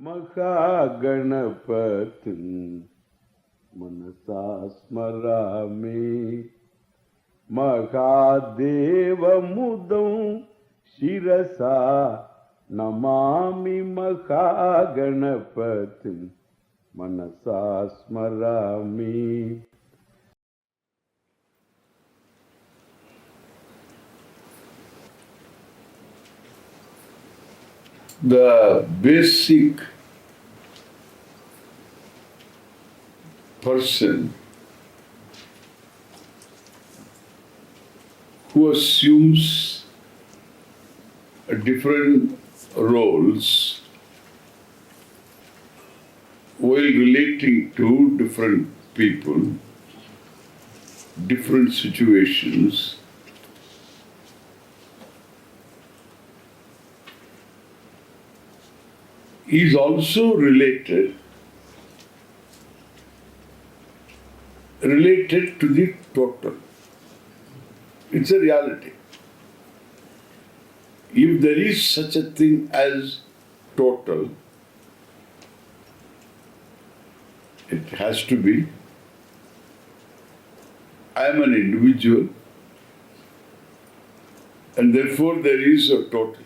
महागणपतिं मनसा स्मरामि महादेवमुदं शिरसा नमामि महागणपतिं मनसा स्मरामि. The basic person who assumes different roles while relating to different people, different situations, is also related to the total. It's a reality. If there is such a thing as total, it has to be, I am an individual and therefore there is a total.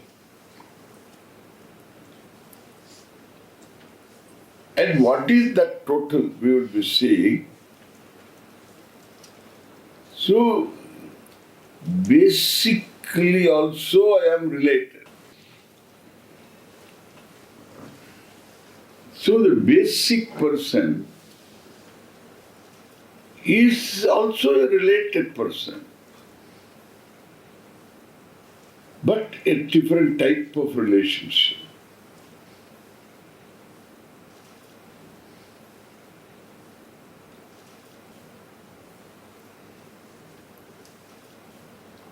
And what is that total we will be seeing? So, basically also I am related. So the basic person is also a related person, but a different type of relationship.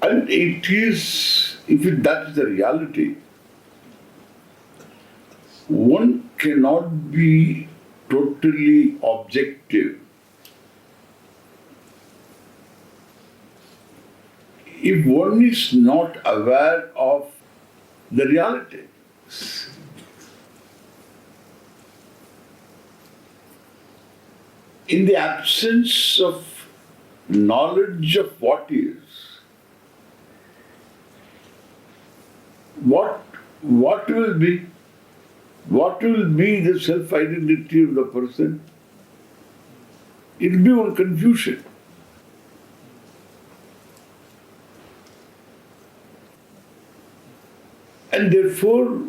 And it is, if that is the reality, one cannot be totally objective if one is not aware of the reality. In the absence of knowledge of what is, what will be? What will be the self-identity of the person? It will be one confusion. And therefore,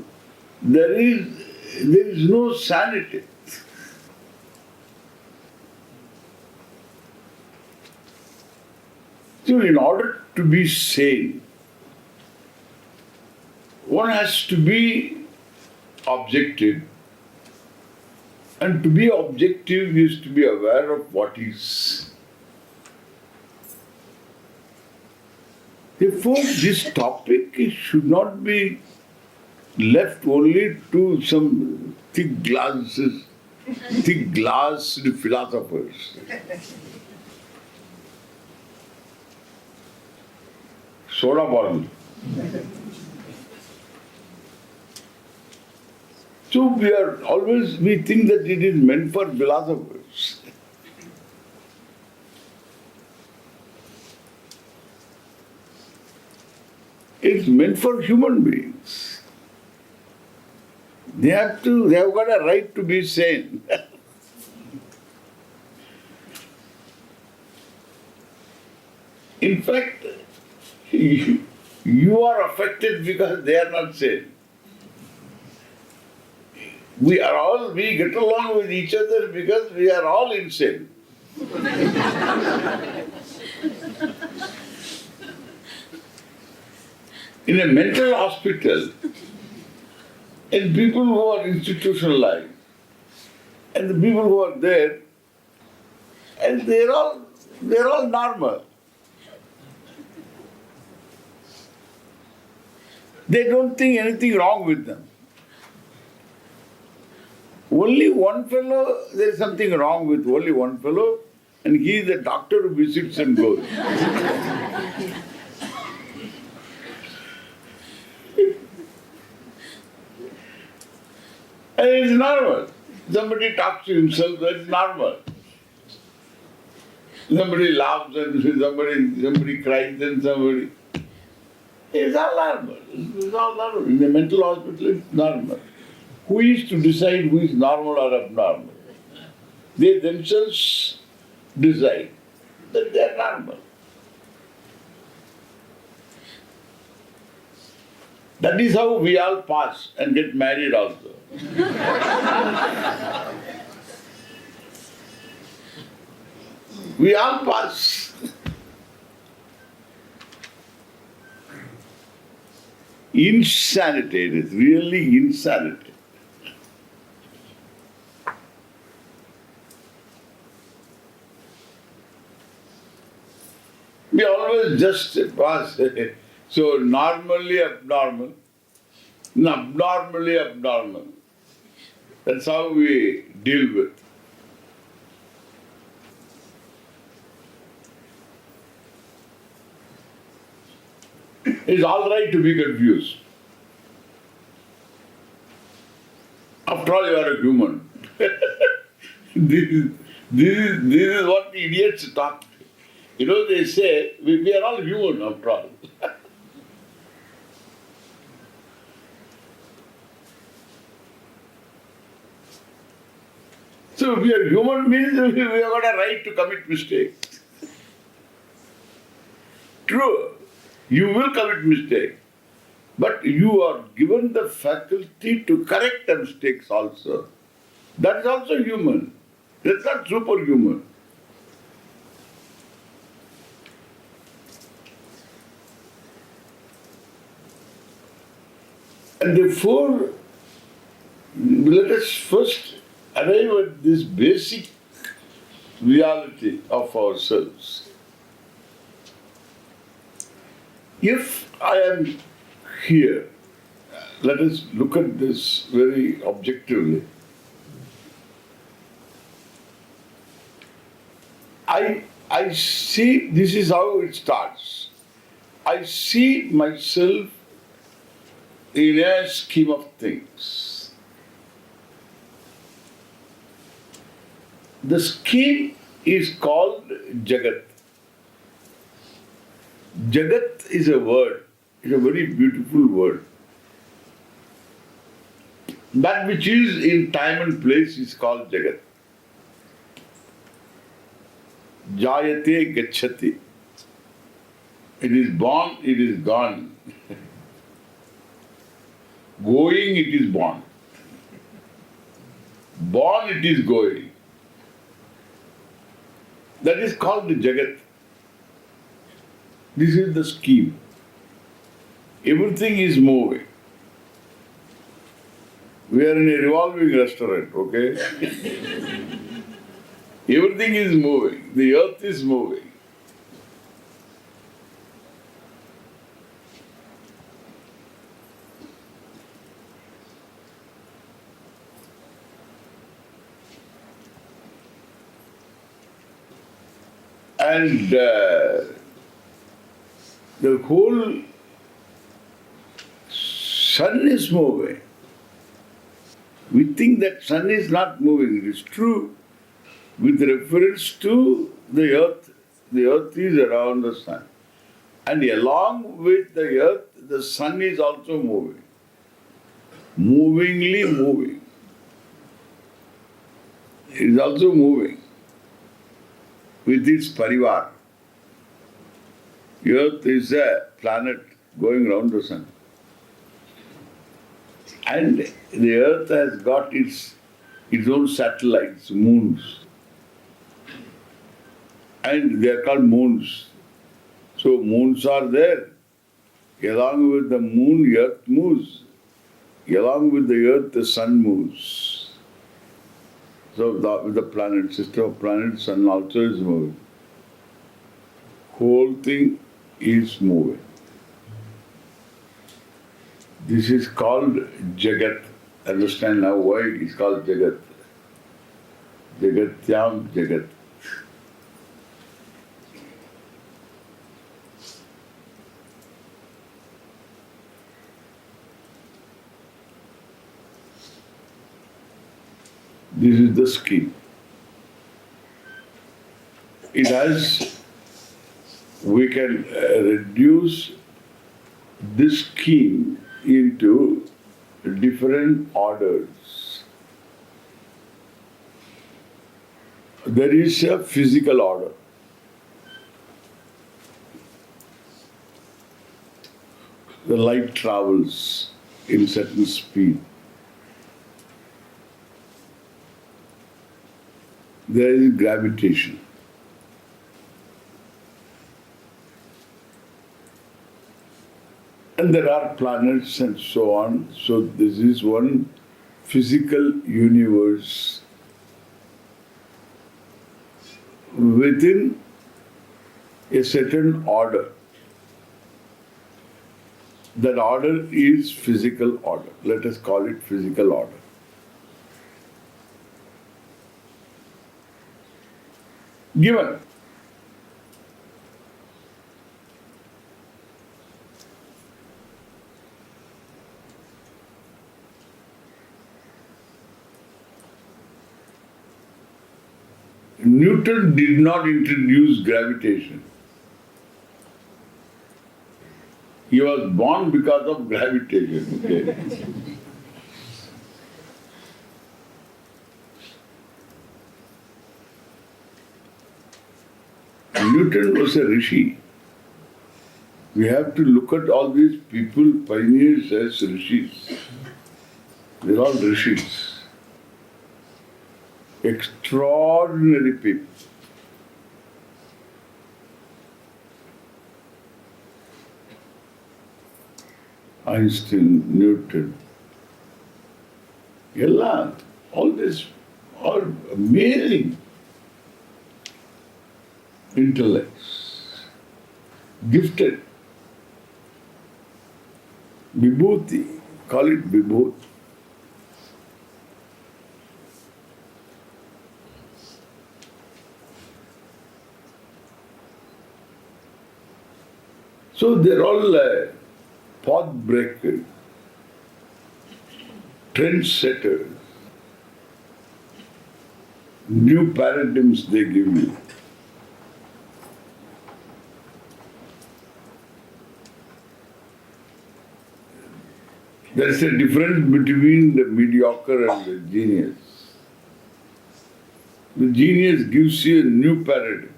there is no sanity. So in order to be sane, one has to be objective, and to be objective is to be aware of what is. Therefore, this topic should not be left only to some thick-glassed philosophers. Soda bottle. So we think that it is meant for philosophers. It's meant for human beings. They have got a right to be sane. In fact, you are affected because they are not sane. We get along with each other because we are all insane. In a mental hospital, and people who are institutionalized, and the people who are there, and they're all normal. They don't think anything wrong with them. Only one fellow, there is something wrong with only one fellow, and he is the doctor who visits and goes. And it's normal. Somebody talks to himself, that's normal. Somebody laughs and somebody cries and somebody. It's all normal. It's all normal. In the mental hospital, it's normal. Who is to decide who is normal or abnormal? They themselves decide that they are normal. That is how we all pass and get married also. We all pass. Insanity, it is really insanity. We always just pass. So normally abnormal, abnormally abnormal. That's how we deal with. It's all right to be confused. After all, you are a human. this is what idiots talk. You know, they say, we are all human after all. So if we are human means we have got a right to commit mistakes. True, you will commit mistakes. But you are given the faculty to correct the mistakes also. That is also human. That's not superhuman. And therefore, let us first arrive at this basic reality of ourselves. If I am here, let us look at this very objectively. I see, this is how it starts. I see myself in a scheme of things. The scheme is called jagat. Jagat is a word, it's a very beautiful word. That which is in time and place is called jagat. Jayate gacchati. It is born, it is gone. Going, it is born. Born, it is going. That is called the jagat. This is the scheme. Everything is moving. We are in a revolving restaurant, okay? Everything is moving. The earth is moving. And the whole sun is moving. We think that sun is not moving. It is true with reference to the earth. The earth is around the sun. And along with the earth, the sun is also moving. Movingly moving. It is also moving with its parivar. Earth is a planet going around the sun. And the earth has got its own satellites, moons. And they are called moons. So moons are there. Along with the moon, the earth moves. Along with the earth, the sun moves. So with the planet, system of planets, sun also is moving. Whole thing is moving. This is called jagat. Understand now why it is called jagat. Jagatyam jagat. This is the scheme. It has, we can reduce this scheme into different orders. There is a physical order. The light travels in certain speed. There is gravitation. And there are planets and so on. So this is one physical universe within a certain order. That order is physical order. Let us call it physical order. Given. Newton did not introduce gravitation. He was born because of gravitation. Okay? Newton was a rishi. We have to look at all these people, pioneers, as rishis. They're all rishis. Extraordinary people. Einstein, Newton, all this are amazing intellects, gifted. Vibhuti, call it Vibhuti. So they're all path breakers, trendsetters, new paradigms they give you. There is a difference between the mediocre and the genius. The genius gives you a new paradigm.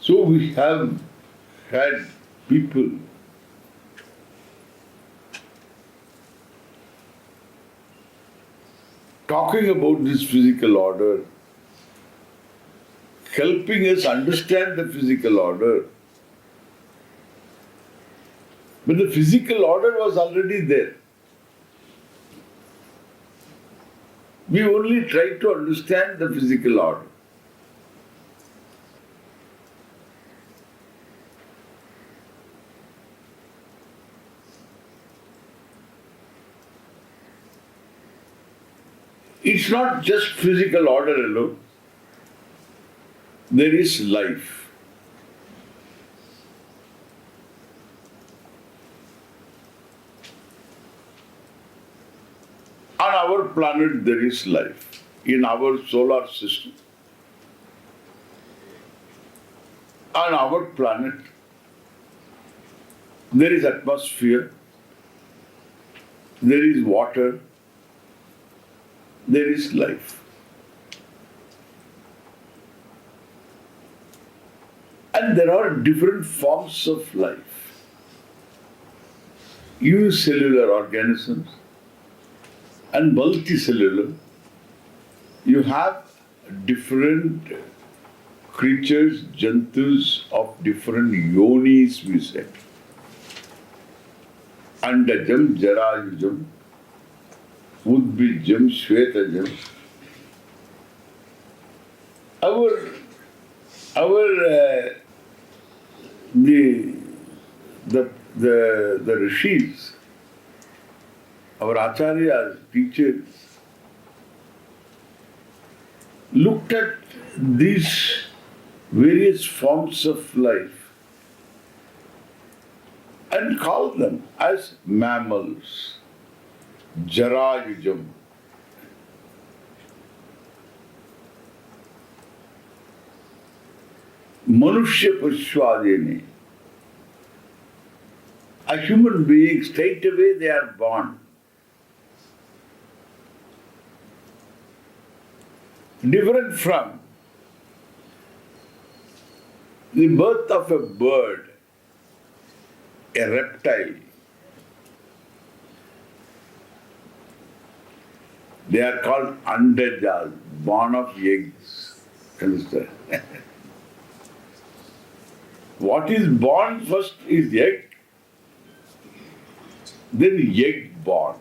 So we have had people talking about this physical order, helping us understand the physical order. But the physical order was already there. We only try to understand the physical order. It's not just physical order alone. There is life. On our planet there is life. In our solar system. On our planet there is atmosphere. There is water. There is life. And there are different forms of life. Unicellular organisms and multicellular. You have different creatures, jantus of different yonis, we say. Andajam, Jarayujam, Udbijam, Shvetajam. The rishis, our acharyas, teachers, looked at these various forms of life and call them as mammals. Jarayujam. Manushya Pashwadini. A human being, straight away they are born. Different from the birth of a bird, a reptile. They are called andajas, born of eggs. Understand? What is born first is egg, then egg born,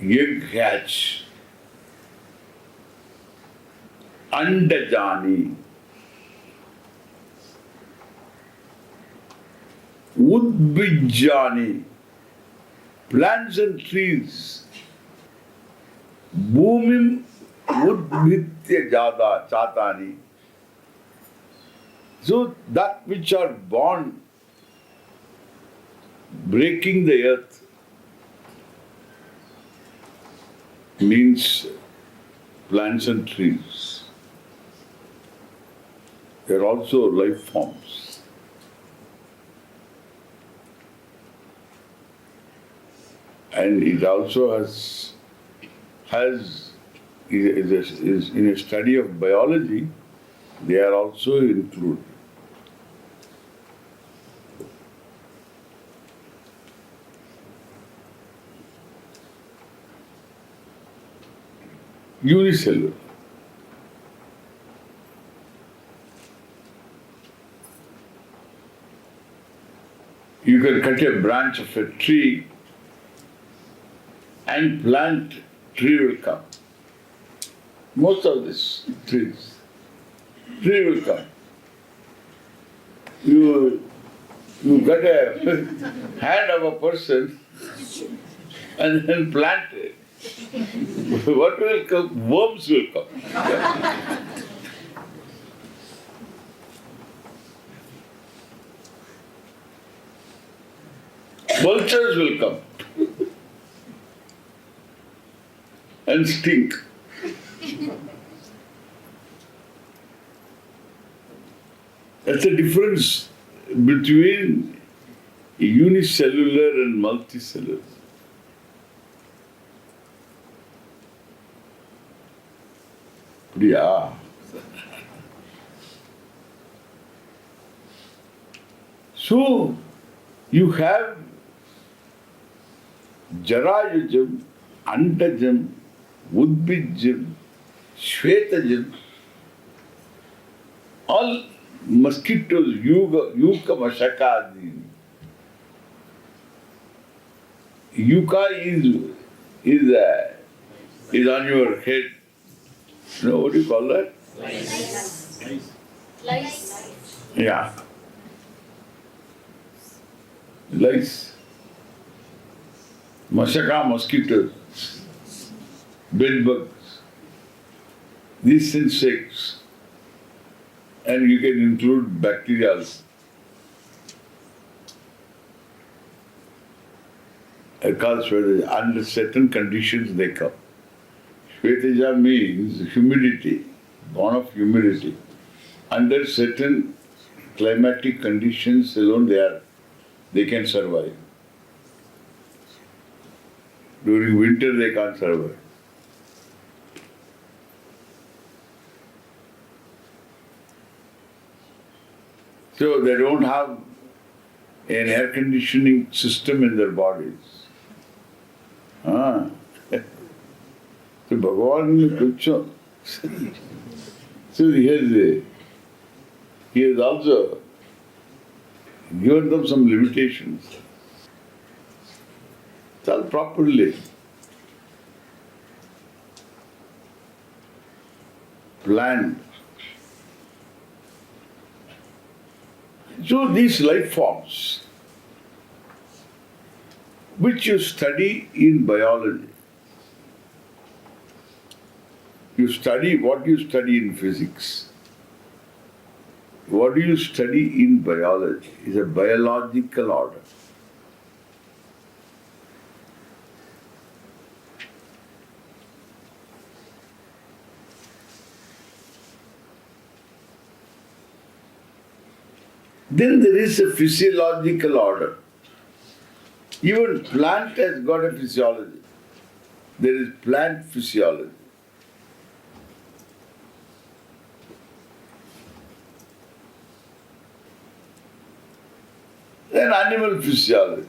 egg hatch, andajani, udbijani, plants and trees, bhumim udbhitya jada chatani. So that which are born breaking the earth means plants and trees. They are also life forms. And it also is in a study of biology, they are also included. Unicellular. You can cut a branch of a tree and plant, tree will come. Most of these trees, tree will come. You cut a hand of a person and then plant it. What will come? Worms will come. Vultures will come and stink. That's the difference between unicellular and multicellular. Yeah. So, you have Jarayujam, Andajam, Udbijam, Shvetajam, all mosquitoes, Yuka Mashakadi. Yuka is on your head. You know what do you call that? Lice. Yeah. Lice. Mashaka, mosquitoes, bed bugs, these insects, and you can include bacteria also. Called Shvetaja. Under certain conditions they come. Shvetaja means humidity, born of humidity. Under certain climatic conditions alone they can survive. During winter they can't survive. So they don't have an air conditioning system in their bodies. So Bhagavan so he has also given them some limitations. It's all properly planned. So these life forms, which you study in biology, you study what you study in physics. what you study in biology is a biological order. Then there is a physiological order. Even plant has got a physiology. There is plant physiology. Then animal physiology.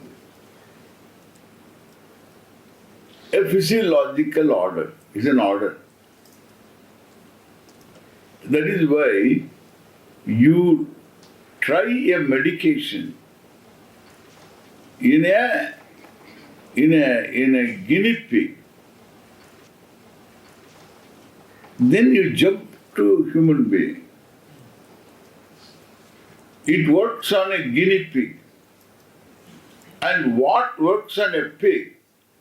A physiological order is an order. That is why you try a medication in a guinea pig. Then you jump to human being. It works on a guinea pig. And what works on a pig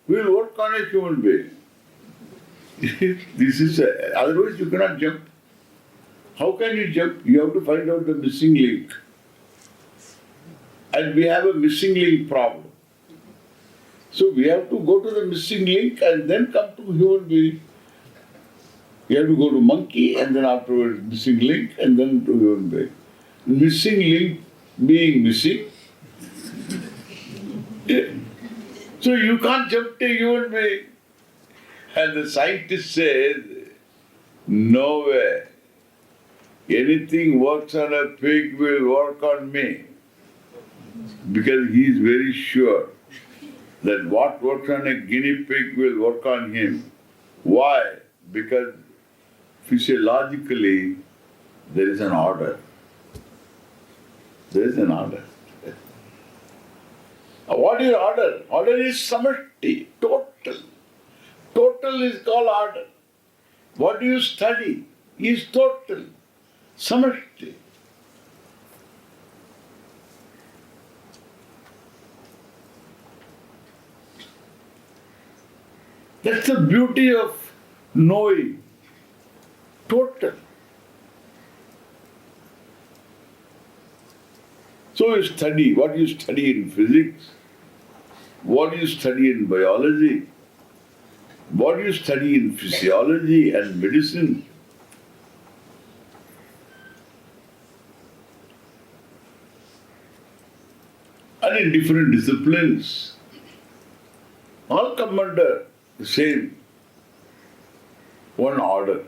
will work on a human being. Otherwise you cannot jump. How can you jump? You have to find out the missing link. And we have a missing link problem. So we have to go to the missing link and then come to human being. You have to go to monkey and then afterwards missing link and then to human being. Missing link being missing. So you can't jump to human being. And the scientist says, no way. Anything works on a pig will work on me. Because he is very sure that what works on a guinea pig will work on him. Why? Because physiologically there is an order. There is an order. What is order? Order is samashti, total. Total is called order. What you study is total, samashti. That's the beauty of knowing. Total. So you study what you study in physics, what you study in biology, what you study in physiology and medicine. And in different disciplines, all come under the same one order.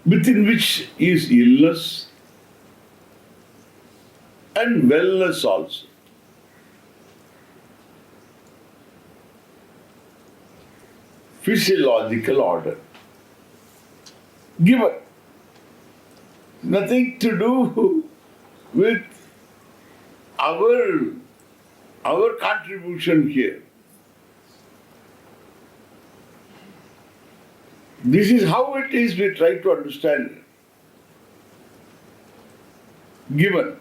Within which is illness and wellness also. Physiological order. Given. Nothing to do with our contribution here. This is how it is we try to understand it. Given.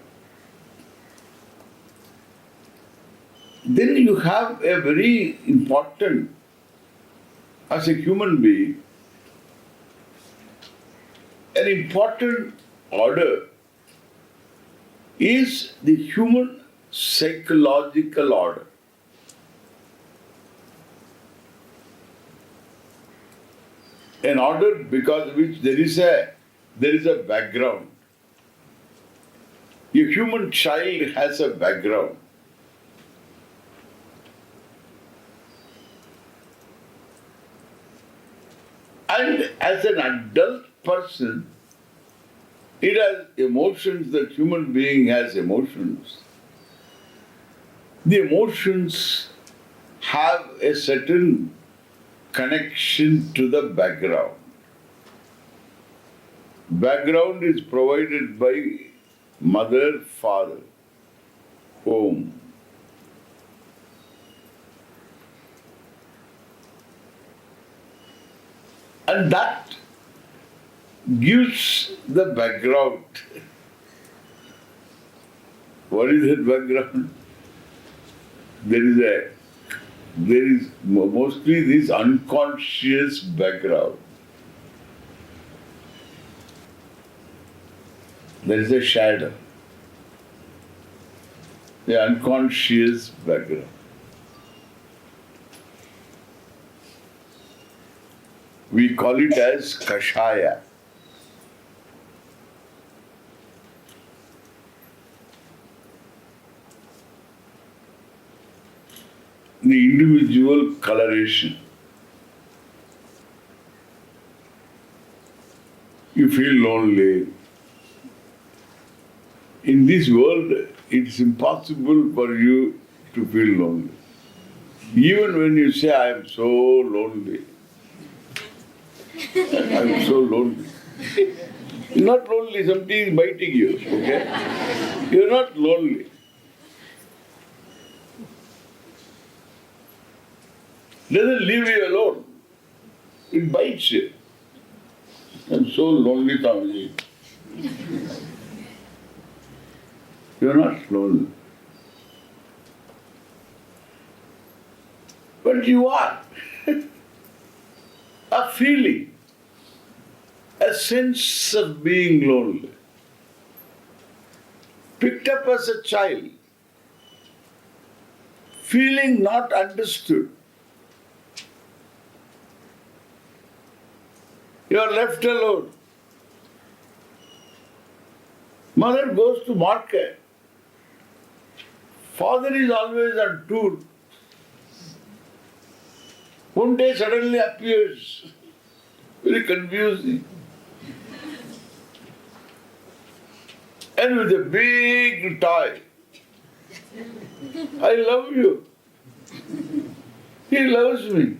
Then you have a very important, as a human being, an important order is the human psychological order. An order because of which there is a background. A human child has a background. And as an adult person, it has emotions. The human being has emotions. The emotions have a certain connection to the background. Background is provided by mother, father, home. And that gives the background. What is that background? There is there is mostly this unconscious background. There is a shadow, the unconscious background. We call it as kashaya. The individual coloration. You feel lonely. In this world, it's impossible for you to feel lonely. Even when you say, I am so lonely, I am so lonely. You're not lonely, somebody is biting you, okay? You're not lonely. Doesn't leave you alone. It bites you. I'm so lonely, Tamaji. You're not lonely. But you are. A feeling, a sense of being lonely. Picked up as a child, feeling not understood. You are left alone. Mother goes to market. Father is always on tour. One day suddenly appears. Very confusing. And with a big toy. I love you. He loves me.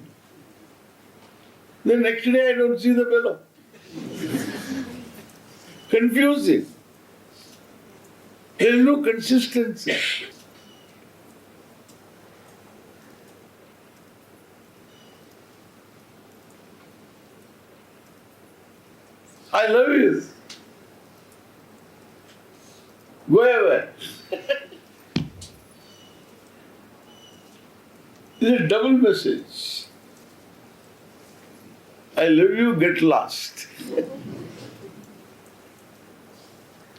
The next day I don't see the fellow. Confusing. There is no consistency. I love you. Go away. This is a double message. I love you, get lost.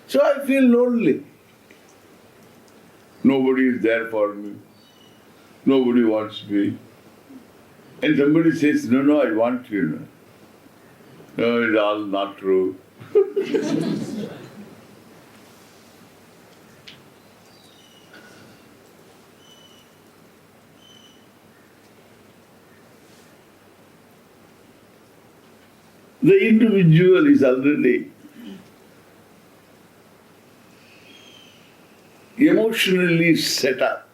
So I feel lonely. Nobody is there for me. Nobody wants me. And somebody says, no, I want you. No, it's all not true. The individual is already emotionally set up.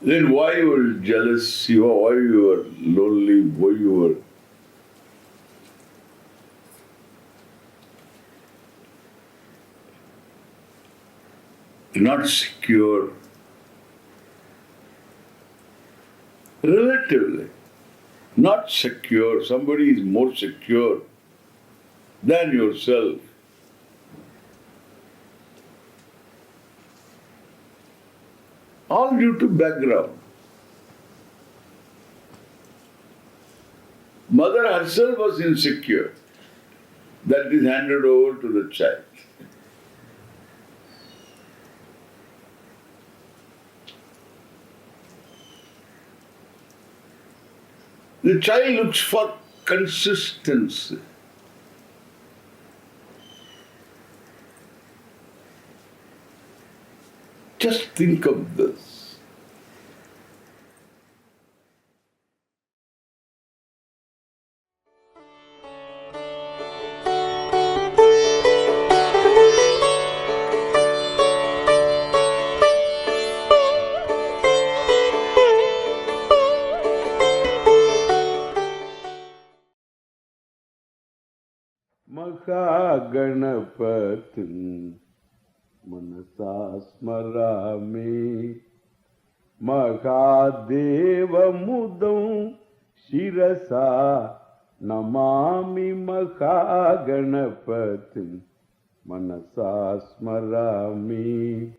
Then why you were jealous, why you were lonely, why you were not secure? Relatively, not secure. Somebody is more secure than yourself. All due to background. Mother herself was insecure. That is handed over to the child. The child looks for consistency. Just think of this. Mahaganapatin Manasa Smarami Mahadeva Mudam Shirasa Namami Mahaganapatin manasa smarami